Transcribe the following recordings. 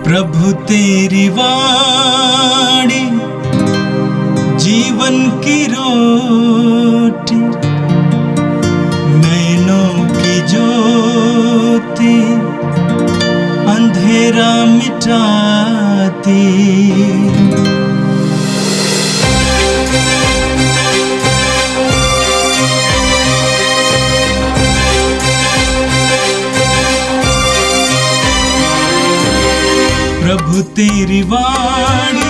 प्रभु तेरी वाणी जीवन की रोटी, नैनों की ज्योति अंधेरा मिटाती। प्रभु तेरी वाणी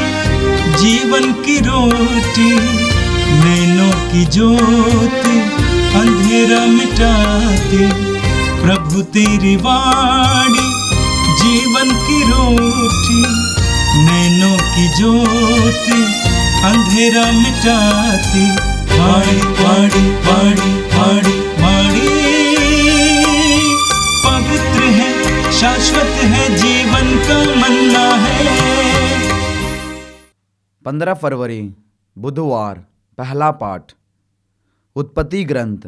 जीवन की रोटी, नैनों की ज्योति अंधेरा मिटाती। प्रभु तेरी वाणी जीवन की रोटी, नैनों की ज्योति अंधेरा मिटाती। वाणी वाणी वाणी वाणी वाणी पवित्र है, शाश्वत है, जीवन का मन्ना है। 15 फरवरी बुधवार। पहला पाठ उत्पत्ति ग्रंथ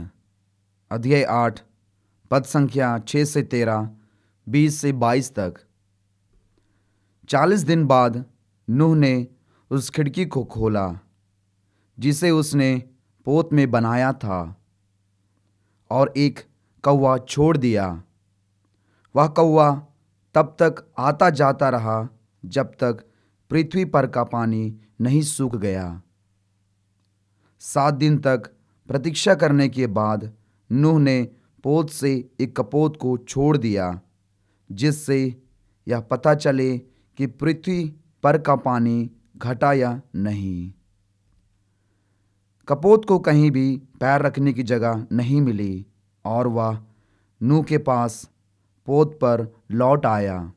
अध्याय 8 पद संख्या 6 से 13, 20 से 22 तक। 40 दिन बाद नूह ने उस खिड़की को खोला जिसे उसने पोत में बनाया था, और एक कौवा छोड़ दिया। वह कौवा तब तक आता जाता रहा जब तक पृथ्वी पर का पानी नहीं सूख गया। 7 दिन तक प्रतीक्षा करने के बाद नूह ने पोत से एक कपोत को छोड़ दिया, जिससे यह पता चले कि पृथ्वी पर का पानी घटा या नहीं। कपोत को कहीं भी पैर रखने की जगह नहीं मिली और वह नूह के पास पोत पर लौट आया,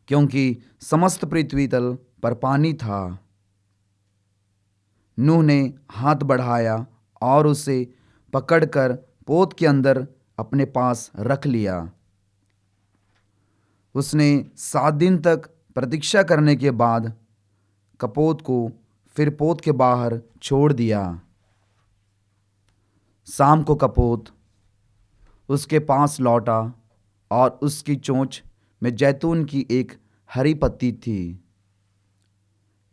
क्योंकि समस्त पृथ्वी तल पर पानी था। नूह ने हाथ बढ़ाया और उसे पकड़कर पोत के अंदर अपने पास रख लिया। उसने 7 दिन तक प्रतीक्षा करने के बाद कपोत को फिर पोत के बाहर छोड़ दिया। शाम को कपोत उसके पास लौटा और उसकी चोंच में जैतून की एक हरी पत्ती थी।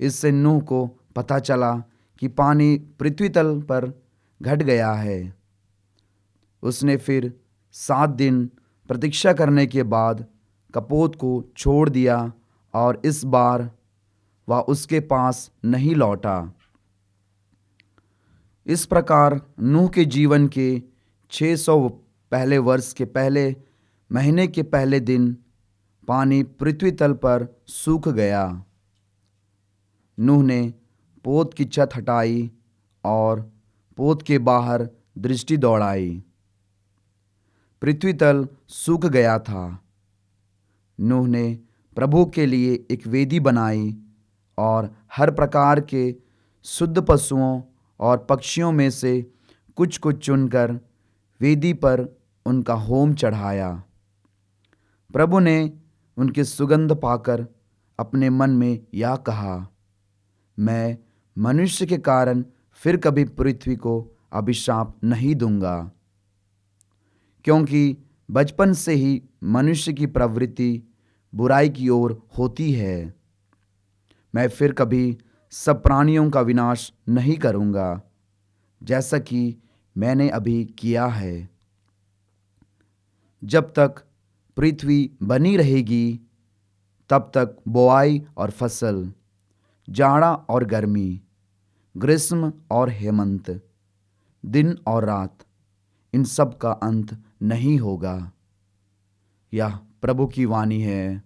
इससे नूह को पता चला कि पानी पृथ्वी तल पर घट गया है। उसने फिर 7 दिन प्रतीक्षा करने के बाद कपोत को छोड़ दिया और इस बार वह उसके पास नहीं लौटा। इस प्रकार नूह के जीवन के 600 पहले वर्ष के पहले महीने के पहले दिन पानी पृथ्वी तल पर सूख गया। नूह ने पोत की छत हटाई और पोत के बाहर दृष्टि दौड़ाई। पृथ्वी तल सूख गया था। नूह ने प्रभु के लिए एक वेदी बनाई और हर प्रकार के शुद्ध पशुओं और पक्षियों में से कुछ कुछ चुनकर वेदी पर उनका होम चढ़ाया। प्रभु ने उनकी सुगंध पाकर अपने मन में यह कहा, मैं मनुष्य के कारण फिर कभी पृथ्वी को अभिशाप नहीं दूंगा, क्योंकि बचपन से ही मनुष्य की प्रवृत्ति बुराई की ओर होती है। मैं फिर कभी सब प्राणियों का विनाश नहीं करूंगा, जैसा कि मैंने अभी किया है। जब तक पृथ्वी बनी रहेगी तब तक बोआई और फसल, जाड़ा और गर्मी, ग्रीष्म और हेमंत, दिन और रात, इन सब का अंत नहीं होगा। यह प्रभु की वाणी है।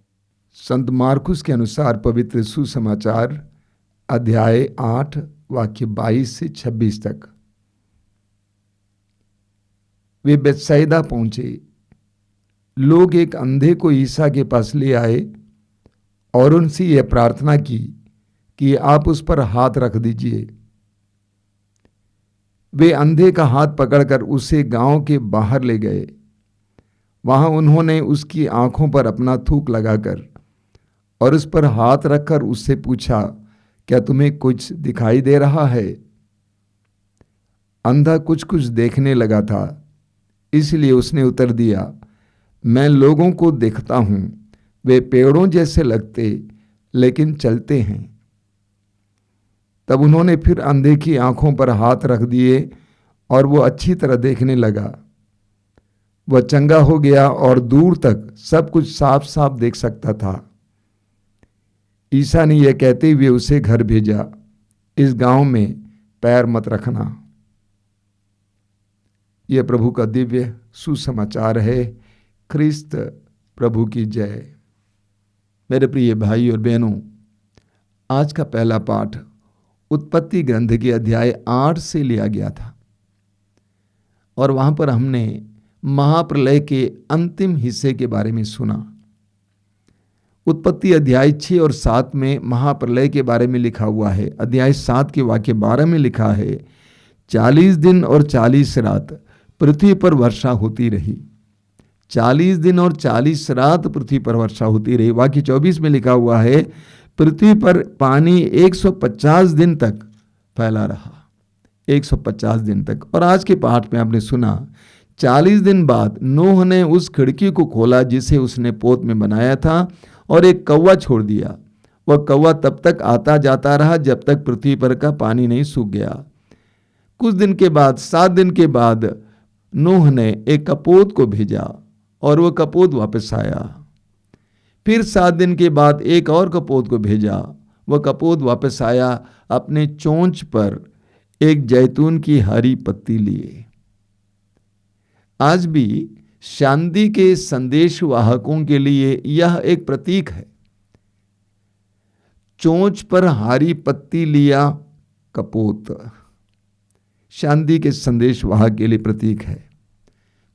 संत मार्कुस के अनुसार पवित्र सुसमाचार अध्याय 8 वाक्य 22 से 26 तक। वे बेतसैदा पहुंचे। लोग एक अंधे को ईसा के पास ले आए और उनसे यह प्रार्थना की कि आप उस पर हाथ रख दीजिए। वे अंधे का हाथ पकड़कर उसे गांव के बाहर ले गए। वहां उन्होंने उसकी आंखों पर अपना थूक लगाकर और उस पर हाथ रखकर उससे पूछा, क्या तुम्हें कुछ दिखाई दे रहा है? अंधा कुछ कुछ देखने लगा था, इसलिए उसने उत्तर दिया, मैं लोगों को देखता हूं वे पेड़ों जैसे लगते लेकिन चलते हैं। तब उन्होंने फिर अंधे की आंखों पर हाथ रख दिए और वो अच्छी तरह देखने लगा। वह चंगा हो गया और दूर तक सब कुछ साफ साफ देख सकता था। ईसा ने यह कहते हुए उसे घर भेजा, इस गांव में पैर मत रखना। यह प्रभु का दिव्य सुसमाचार है। ख्रिस्त प्रभु की जय। मेरे प्रिय भाई और बहनों, आज का पहला पाठ उत्पत्ति ग्रंथ के अध्याय 8 से लिया गया था और वहां पर हमने महाप्रलय के अंतिम हिस्से के बारे में सुना। उत्पत्ति अध्याय 6 और 7 में महाप्रलय के बारे में लिखा हुआ है। अध्याय 7 के वाक्य 12 में लिखा है, 40 दिन और 40 रात पृथ्वी पर वर्षा होती रही। 40 दिन और 40 रात पृथ्वी पर वर्षा होती रही। वाक्य 24 में लिखा हुआ है, पृथ्वी पर पानी 150 दिन तक फैला रहा। 150 दिन तक। और आज के पाठ में आपने सुना, 40 दिन बाद नूह ने उस खिड़की को खोला जिसे उसने पोत में बनाया था और एक कौवा छोड़ दिया। वह कौवा तब तक आता जाता रहा जब तक पृथ्वी पर का पानी नहीं सूख गया। कुछ दिन के बाद, 7 दिन के बाद नूह ने एक कपोत को भेजा और वह कपोत वापस आया। फिर 7 दिन के बाद एक और कपोत को भेजा। वह कपोत वापस आया अपने चोंच पर एक जैतून की हरी पत्ती लिए। आज भी शांति के संदेश वाहकों के लिए यह एक प्रतीक है। चोंच पर हरी पत्ती लिया कपोत शांति के संदेश वाहक के लिए प्रतीक है।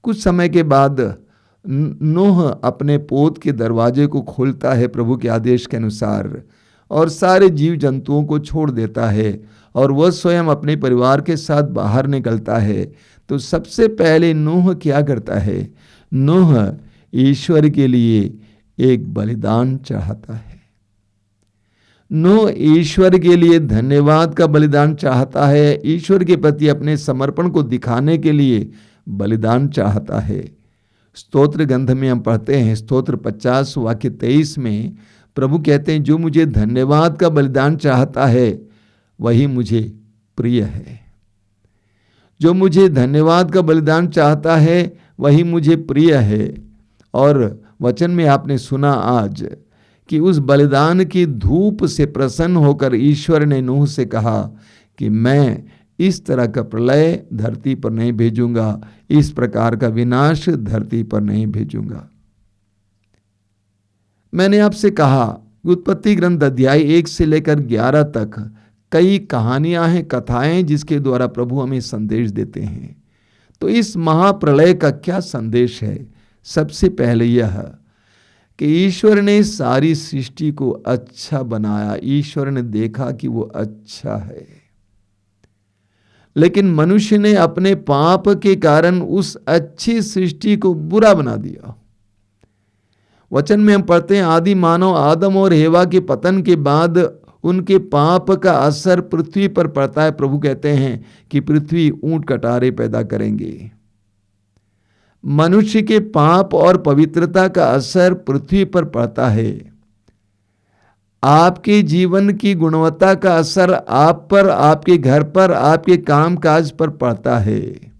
कुछ समय के बाद नूह अपने पोत के दरवाजे को खोलता है प्रभु के आदेश के अनुसार और सारे जीव जंतुओं को छोड़ देता है और वह स्वयं अपने परिवार के साथ बाहर निकलता है। तो सबसे पहले नूह क्या करता है? नूह ईश्वर के लिए एक बलिदान चढ़ाता है। नूह ईश्वर के लिए धन्यवाद का बलिदान चाहता है। ईश्वर के प्रति अपने समर्पण को दिखाने के लिए बलिदान चाहता है। स्तोत्र ग्रंथ में हम पढ़ते हैं, स्तोत्र 50 वाक्य 23 में प्रभु कहते हैं, जो मुझे धन्यवाद का बलिदान चाहता है वही मुझे प्रिय है। जो मुझे धन्यवाद का बलिदान चाहता है वही मुझे प्रिय है। और वचन में आपने सुना आज कि उस बलिदान की धूप से प्रसन्न होकर ईश्वर ने नूह से कहा कि मैं इस तरह का प्रलय धरती पर नहीं भेजूंगा, इस प्रकार का विनाश धरती पर नहीं भेजूंगा। मैंने आपसे कहा उत्पत्ति ग्रंथ अध्याय 1 से लेकर 11 तक कई कहानियां हैं, कथाएं जिसके द्वारा प्रभु हमें संदेश देते हैं। तो इस महाप्रलय का क्या संदेश है? सबसे पहले यह कि ईश्वर ने सारी सृष्टि को अच्छा बनाया। ईश्वर ने देखा कि वो अच्छा है, लेकिन मनुष्य ने अपने पाप के कारण उस अच्छी सृष्टि को बुरा बना दिया। वचन में हम पढ़ते हैं, आदि मानव आदम और हेवा के पतन के बाद उनके पाप का असर पृथ्वी पर पड़ता है। प्रभु कहते हैं कि पृथ्वी ऊंट कटारे पैदा करेंगे। मनुष्य के पाप और पवित्रता का असर पृथ्वी पर पड़ता है। आपके जीवन की गुणवत्ता का असर आप पर, आपके घर पर, आपके कामकाज पर पड़ता है।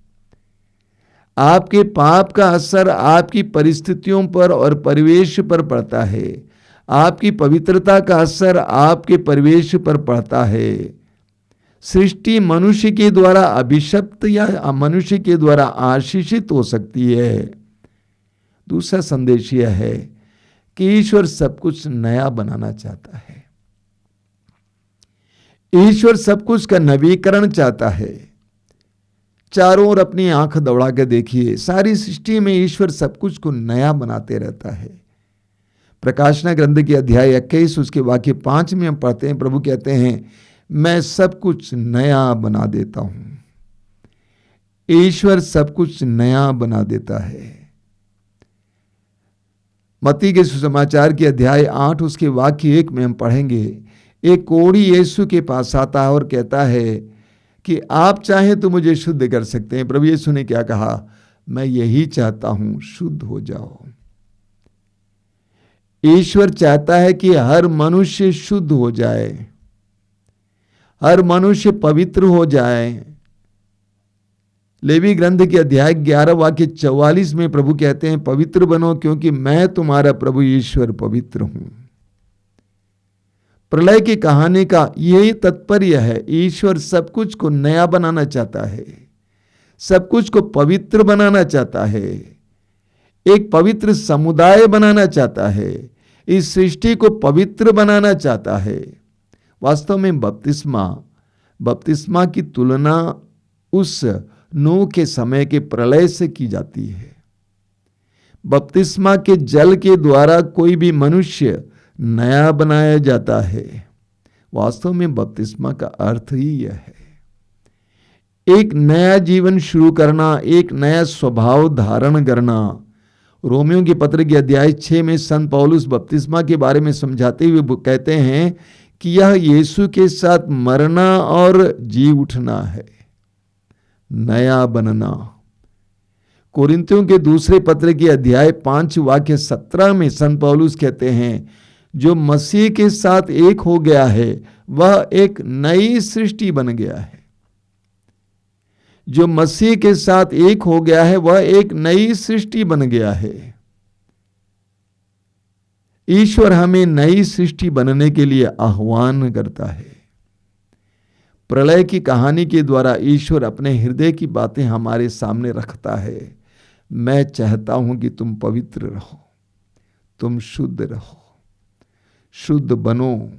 आपके पाप का असर आपकी परिस्थितियों पर और परिवेश पर पड़ता है। आपकी पवित्रता का असर आपके परिवेश पर पड़ता है। सृष्टि मनुष्य के द्वारा अभिशप्त या मनुष्य के द्वारा आशीषित हो सकती है। दूसरा संदेश यह है कि ईश्वर सब कुछ नया बनाना चाहता है। ईश्वर सब कुछ का नवीकरण चाहता है। चारों ओर अपनी आंख दौड़ा के देखिए, सारी सृष्टि में ईश्वर सब कुछ को नया बनाते रहता है। प्रकाशना ग्रंथ के अध्याय 21 उसके वाक्य 5 में हम पढ़ते हैं, प्रभु कहते हैं, मैं सब कुछ नया बना देता हूं। ईश्वर सब कुछ नया बना देता है। मत्ती के सुसमाचार के अध्याय 8 उसके वाक्य 1 में हम पढ़ेंगे, एक कोढ़ी यीशु के पास आता है और कहता है कि आप चाहें तो मुझे शुद्ध कर सकते हैं। प्रभु यीशु ने क्या कहा? मैं यही चाहता हूं, शुद्ध हो जाओ। ईश्वर चाहता है कि हर मनुष्य शुद्ध हो जाए, हर मनुष्य पवित्र हो जाए। लेवी ग्रंथ के अध्याय 11 वाक्य 44 में प्रभु कहते हैं, पवित्र बनो क्योंकि मैं तुम्हारा प्रभु ईश्वर पवित्र हूं। प्रलय की कहानी का यही तात्पर्य है। ईश्वर सब कुछ को नया बनाना चाहता है, सब कुछ को पवित्र बनाना चाहता है, एक पवित्र समुदाय बनाना चाहता है, इस सृष्टि को पवित्र बनाना चाहता है। वास्तव में बपतिस्मा की तुलना उस नूह के समय के प्रलय से की जाती है। बपतिस्मा के जल के द्वारा कोई भी मनुष्य नया बनाया जाता है। वास्तव में बपतिस्मा का अर्थ ही यह है, एक नया जीवन शुरू करना, एक नया स्वभाव धारण करना। रोमियो के पत्र के अध्याय 6 में संत पौलुस बपतिस्मा के बारे में समझाते हुए कहते हैं कि यह यीशु के साथ मरना और जी उठना है, नया बनना। कोरिन्थियों के दूसरे पत्र के अध्याय 5 वाक्य 17 में संत पौलुस कहते हैं, जो मसीह के साथ एक हो गया है वह एक नई सृष्टि बन गया है। जो मसीह के साथ एक हो गया है वह एक नई सृष्टि बन गया है। ईश्वर हमें नई सृष्टि बनने के लिए आह्वान करता है। प्रलय की कहानी के द्वारा ईश्वर अपने हृदय की बातें हमारे सामने रखता है। मैं चाहता हूं कि तुम पवित्र रहो, तुम शुद्ध रहो, शुद्ध बनो।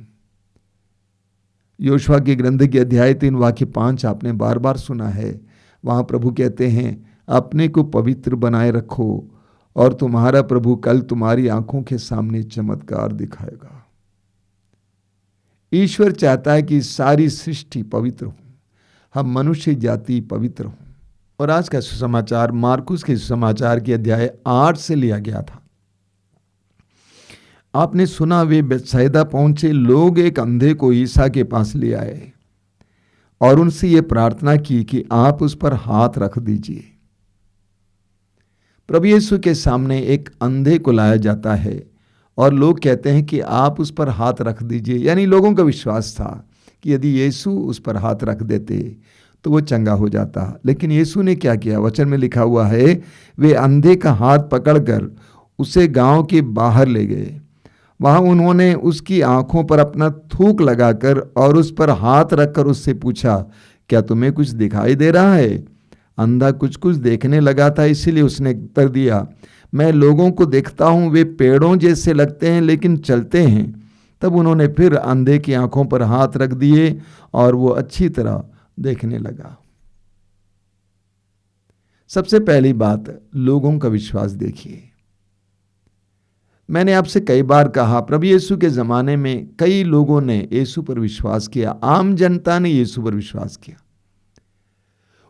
योशुआ के ग्रंथ के अध्याय 3 वाक्य 5 आपने बार बार सुना है। वहां प्रभु कहते हैं, अपने को पवित्र बनाए रखो और तुम्हारा प्रभु कल तुम्हारी आंखों के सामने चमत्कार दिखाएगा। ईश्वर चाहता है कि सारी सृष्टि पवित्र हो, हम मनुष्य जाति पवित्र हो। और आज का सुसमाचार मार्कुस के सुसमाचार के अध्याय 8 से लिया गया था। आपने सुना, वे बेतसैदा पहुंचे, लोग एक अंधे को ईसा के पास ले आए और उनसे ये प्रार्थना की कि आप उस पर हाथ रख दीजिए। प्रभु यीशु के सामने एक अंधे को लाया जाता है और लोग कहते हैं कि आप उस पर हाथ रख दीजिए। यानी लोगों का विश्वास था कि यदि यीशु उस पर हाथ रख देते तो वो चंगा हो जाता। लेकिन यीशु ने क्या किया? वचन में लिखा हुआ है, वे अंधे का हाथ पकड़कर उसे गांव के बाहर ले गए। वहां उन्होंने उसकी आंखों पर अपना थूक लगाकर और उस पर हाथ रखकर उससे पूछा, क्या तुम्हें कुछ दिखाई दे रहा है? अंधा कुछ कुछ देखने लगा था, इसीलिए उसने उत्तर दिया, मैं लोगों को देखता हूं, वे पेड़ों जैसे लगते हैं लेकिन चलते हैं। तब उन्होंने फिर अंधे की आंखों पर हाथ रख दिए और वो अच्छी तरह देखने लगा। सबसे पहली बात, लोगों का विश्वास देखिए। मैंने आपसे कई बार कहा, प्रभु यीशु के ज़माने में कई लोगों ने यीशु पर विश्वास किया, आम जनता ने यीशु पर विश्वास किया,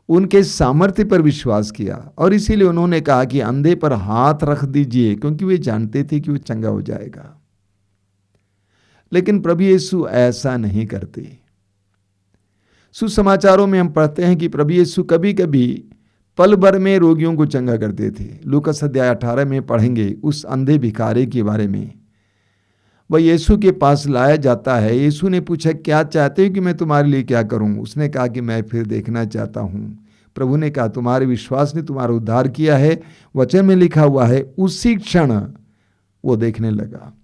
उनके सामर्थ्य पर विश्वास किया और इसीलिए उन्होंने कहा कि अंधे पर हाथ रख दीजिए, क्योंकि वे जानते थे कि वो चंगा हो जाएगा। लेकिन प्रभु यीशु ऐसा नहीं करते। सुसमाचारों में हम पढ़ते हैं कि प्रभु यीशु कभी कभी पल भर में रोगियों को चंगा करते थे। लूकास अध्याय 18 में पढ़ेंगे उस अंधे भिखारी के बारे में। वह यीशु के पास लाया जाता है। यीशु ने पूछा, क्या चाहते हो कि मैं तुम्हारे लिए क्या करूं? उसने कहा कि मैं फिर देखना चाहता हूं। प्रभु ने कहा, तुम्हारे विश्वास ने तुम्हारा उद्धार किया है। वचन में लिखा हुआ है, उसी क्षण वो देखने लगा।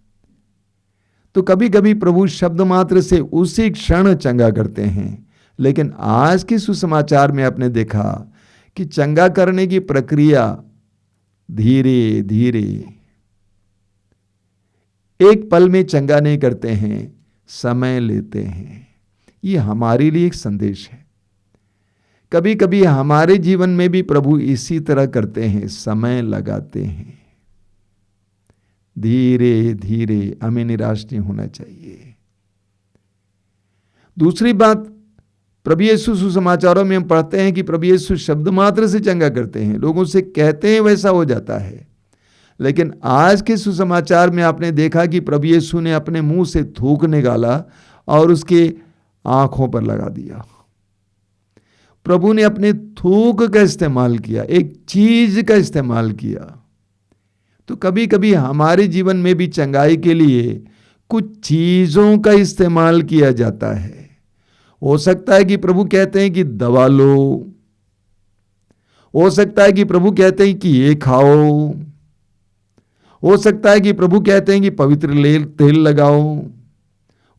तो कभी कभी प्रभु शब्द मात्र से उसी क्षण चंगा करते हैं। लेकिन आज के सुसमाचार में आपने देखा कि चंगा करने की प्रक्रिया धीरे धीरे, एक पल में चंगा नहीं करते हैं, समय लेते हैं। ये हमारे लिए एक संदेश है। कभी कभी हमारे जीवन में भी प्रभु इसी तरह करते हैं, समय लगाते हैं। धीरे धीरे, हमें निराश नहीं होना चाहिए। दूसरी बात, प्रभु यीशु सुसमाचारों में हम पढ़ते हैं कि प्रभु यीशु शब्द मात्र से चंगा करते हैं, लोगों से कहते हैं वैसा हो जाता है। लेकिन आज के सुसमाचार में आपने देखा कि प्रभु यीशु ने अपने मुंह से थूक निकाला और उसके आंखों पर लगा दिया। प्रभु ने अपने थूक का इस्तेमाल किया, एक चीज का इस्तेमाल किया। तो कभी कभी हमारे जीवन में भी चंगाई के लिए कुछ चीजों का इस्तेमाल किया जाता है। हो सकता है कि प्रभु कहते हैं कि दवा लो, हो सकता है कि प्रभु कहते हैं कि ये खाओ, हो सकता है कि प्रभु कहते हैं कि पवित्र तेल लगाओ,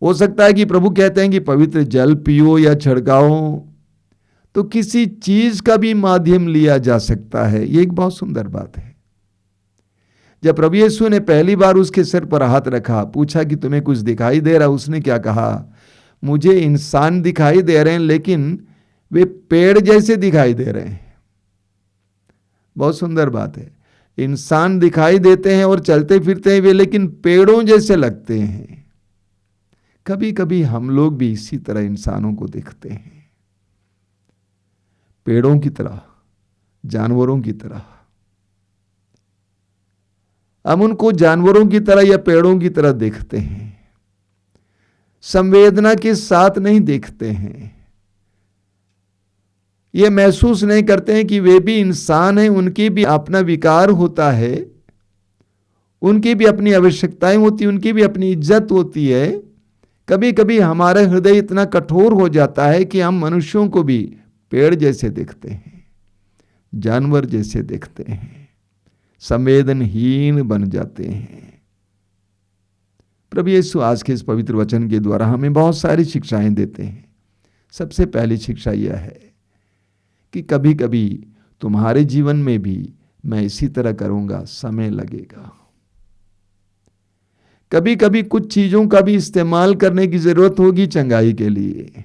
हो सकता है कि प्रभु कहते हैं कि पवित्र जल पियो या छिड़काओ। तो किसी चीज का भी माध्यम लिया जा सकता है। ये एक बहुत सुंदर बात है। जब प्रभु यीशु ने पहली बार उसके सिर पर हाथ रखा, पूछा कि तुम्हें कुछ दिखाई दे रहा? उसने क्या कहा? मुझे इंसान दिखाई दे रहे हैं, लेकिन वे पेड़ जैसे दिखाई दे रहे हैं। बहुत सुंदर बात है। इंसान दिखाई देते हैं और चलते फिरते हैं वे, लेकिन पेड़ों जैसे लगते हैं। कभी कभी हम लोग भी इसी तरह इंसानों को देखते हैं, पेड़ों की तरह, जानवरों की तरह। हम उनको जानवरों की तरह या पेड़ों की तरह देखते हैं, संवेदना के साथ नहीं देखते हैं। ये महसूस नहीं करते हैं कि वे भी इंसान हैं, उनकी भी अपना विकार होता है, उनकी भी अपनी आवश्यकताएं होती हैं, उनकी भी अपनी इज्जत होती है। कभी कभी हमारा हृदय इतना कठोर हो जाता है कि हम मनुष्यों को भी पेड़ जैसे देखते हैं, जानवर जैसे देखते हैं, संवेदनहीन बन जाते हैं। प्रभु यीशु आज के इस पवित्र वचन के द्वारा हमें बहुत सारी शिक्षाएं देते हैं। सबसे पहली शिक्षा यह है कि कभी कभी तुम्हारे जीवन में भी मैं इसी तरह करूंगा, समय लगेगा। कभी कभी कुछ चीजों का भी इस्तेमाल करने की जरूरत होगी चंगाई के लिए।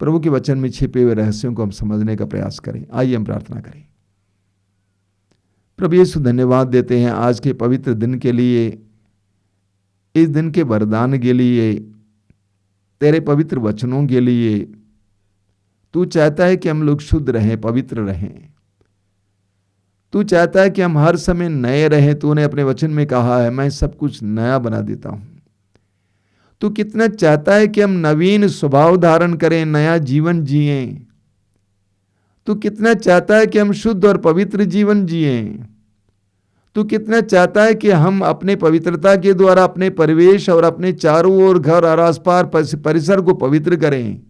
प्रभु के वचन में छिपे हुए रहस्यों को हम समझने का प्रयास करें। आइए हम प्रार्थना करें। प्रभु यीशु, धन्यवाद देते हैं आज के पवित्र दिन के लिए, इस दिन के वरदान के लिए, तेरे पवित्र वचनों के लिए। तू चाहता है कि हम लोग शुद्ध रहें, पवित्र रहें। तू चाहता है कि हम हर समय नए रहें। तूने अपने वचन में कहा है, मैं सब कुछ नया बना देता हूं। तू कितना चाहता है कि हम नवीन स्वभाव धारण करें, नया जीवन जिएं। तू कितना चाहता है कि हम शुद्ध और पवित्र जीवन जिएं। तू कितना चाहता है कि हम अपने पवित्रता के द्वारा अपने परिवेश और अपने चारों ओर घर और आसपास परिसर को पवित्र करें।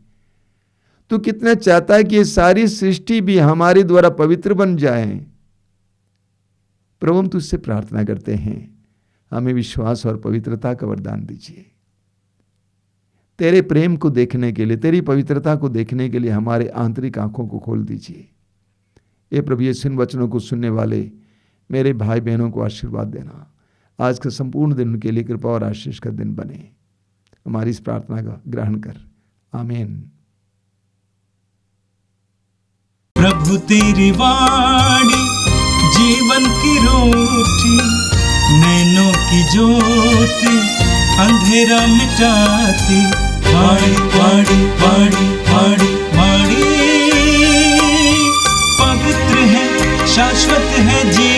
तू कितना चाहता है कि ये सारी सृष्टि भी हमारे द्वारा पवित्र बन जाए। प्रभु, हम तुझसे प्रार्थना करते हैं, हमें विश्वास और पवित्रता का वरदान दीजिए। तेरे प्रेम को देखने के लिए, तेरी पवित्रता को देखने के लिए हमारे आंतरिक आंखों को खोल दीजिए। ये प्रभु यीशु इन वचनों को सुनने वाले मेरे भाई बहनों को आशीर्वाद देना। आज का संपूर्ण दिन उनके लिए कृपा और आशीष का दिन बने। हमारी इस प्रार्थना का ग्रहण कर। आमीन। प्रभु तेरी वाणी जीवन की रोटी, नैनों की ज्योति अंधेरा मिटाती। वाणी वाणी वाणी वाणी वाणी पवित्र है, शाश्वत है जी